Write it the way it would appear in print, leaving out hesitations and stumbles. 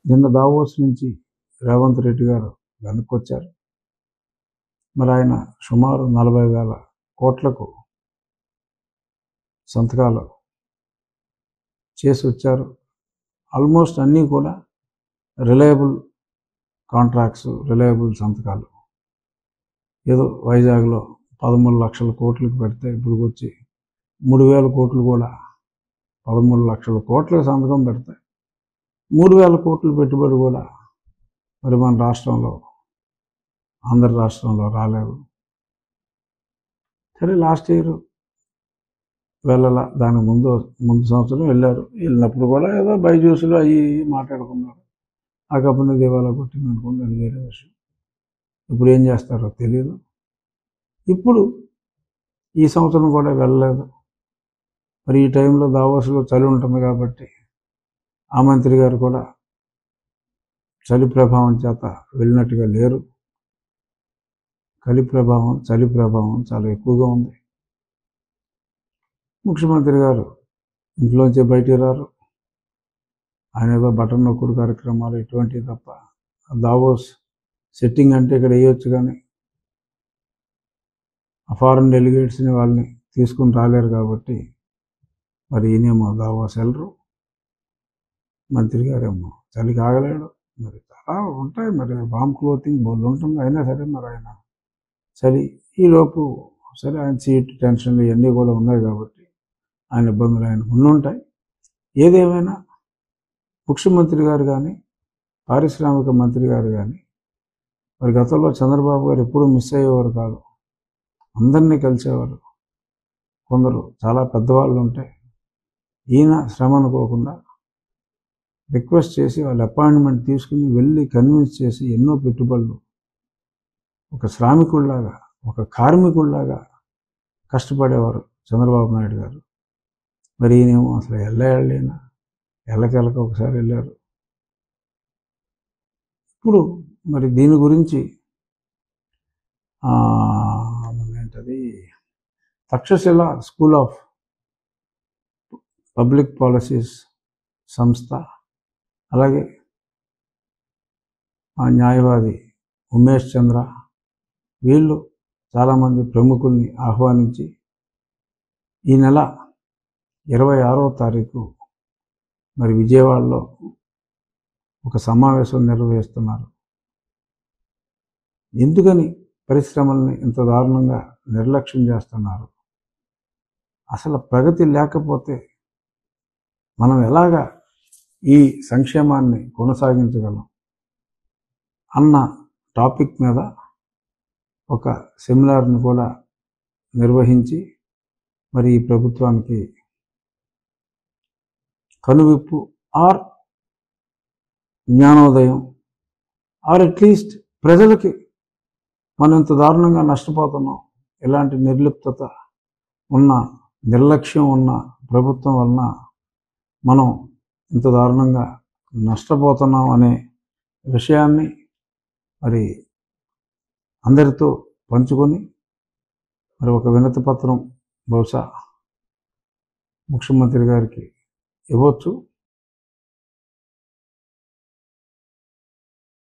నిన్న దావోస్ నుంచి రేవంత్ రెడ్డి గారు వెనక్కొచ్చారు. మరి ఆయన సుమారు 40,000 కోట్లకు సంతకాలు చేసి వచ్చారు. ఆల్మోస్ట్ అన్నీ కూడా రిలయబుల్ కాంట్రాక్ట్స్, రిలయబుల్ సంతకాలు. ఏదో వైజాగ్లో 13 లక్షల కోట్లకు పెడితే ఇప్పుడు వచ్చి 3,000 కోట్లు కూడా 13 లక్షల కోట్లకు సంతకం పెడతాయి. 3,000 కోట్ల పెట్టుబడి కూడా మరి మన రాష్ట్రంలో, ఆంధ్ర రాష్ట్రంలో రాలేదు. సరే, లాస్ట్ ఇయర్ వెళ్ళాల, దానికి ముందు సంవత్సరం వెళ్ళారు. వెళ్ళినప్పుడు కూడా ఏదో బైజూసులు అవి మాట్లాడుకున్నారు. ఆ కంపెనీ దివాలా కొట్టింది అనుకోండి, అది వేరే విషయం. ఇప్పుడు ఏం చేస్తారో తెలియదు. ఇప్పుడు ఈ సంవత్సరం కూడా వెళ్ళలేదు. మరి ఈ టైంలో దావోస్లో చలి ఉంటుంది కాబట్టి ఆ మంత్రి గారు కూడా చలి ప్రభావం చేత వెళ్ళినట్టుగా లేరు. చలి ప్రభావం చాలా ఎక్కువగా ఉంది. ముఖ్యమంత్రి గారు ఇంట్లోంచే బయటికి రారు. ఆయన ఏదో బటన్ నొక్కుడు కార్యక్రమాలు ఇటువంటివి తప్ప, దావోస్ సెట్టింగ్ అంటే ఇక్కడ వేయొచ్చు, కానీ ఆ ఫారెన్ డెలిగేట్స్ని వాళ్ళని తీసుకుని రాలేరు కాబట్టి మరి ఈయనేమో దావోస్ వెళ్ళరు. మంత్రి గారేమో చలికి ఆగలేడు. మరి చాలా ఉంటాయి, మరి బాంబ్ క్లోతింగ్ బోర్డు ఉంటుంది. అయినా సరే మరి ఆయన చలి ఈలోపు సరే ఆయన సీట్ టెన్షన్లు ఇవన్నీ కూడా ఉన్నాయి కాబట్టి ఆయన ఇబ్బందులు ఆయనకు ఉండుంటాయి. ఏదేమైనా ముఖ్యమంత్రి గారు కానీ, పారిశ్రామిక మంత్రి గారు కానీ మరి గతంలో చంద్రబాబు గారు ఎప్పుడూ మిస్ అయ్యేవారు కాదు. అందరినీ కలిసేవారు. కొందరు చాలా పెద్దవాళ్ళు ఉంటే ఈయన శ్రమ అనుకోకుండా రిక్వెస్ట్ చేసి వాళ్ళ అపాయింట్మెంట్ తీసుకుని వెళ్ళి కన్విన్స్ చేసి ఎన్నో పెట్టుబడులు ఒక శ్రామికుల్లాగా, ఒక కార్మికుల్లాగా కష్టపడేవారు చంద్రబాబు నాయుడు గారు. మరి ఈయనేమో అసలు వెళ్ళేనా, ఎల్లకెళ్ళక ఒకసారి వెళ్ళారు. ఇప్పుడు మరి దీని గురించి ఏంటది, Takshashila school of public policies సంస్థ, అలాగే ఆ న్యాయవాది ఉమేష్ చంద్ర, వీళ్ళు చాలామంది ప్రముఖుల్ని ఆహ్వానించి ఈ నెల 26వ తారీఖు మరి విజయవాడలో ఒక సమావేశం నిర్వహిస్తున్నారు. ఎందుకని పరిశ్రమల్ని ఇంత దారుణంగా నిర్లక్ష్యం చేస్తున్నారు? అసలు ప్రగతి లేకపోతే మనం ఎలాగా ఈ సంక్షేమాన్ని కొనసాగించగలం అన్న టాపిక్ మీద ఒక సెమినార్ని కూడా నిర్వహించి మరి ఈ ప్రభుత్వానికి కనువిప్పు ఆర్ జ్ఞానోదయం ఆర్ అట్లీస్ట్ ప్రజలకి మనం ఇంత దారుణంగా నష్టపోతున్నాం, ఇలాంటి నిర్లిప్తత ఉన్న, నిర్లక్ష్యం ఉన్న ప్రభుత్వం వలన మనం ఇంత దారుణంగా నష్టపోతున్నాం అనే విషయాన్ని మరి అందరితో పంచుకొని మరి ఒక వినతి పత్రం బహుశా ముఖ్యమంత్రి గారికి ఇవ్వచ్చు.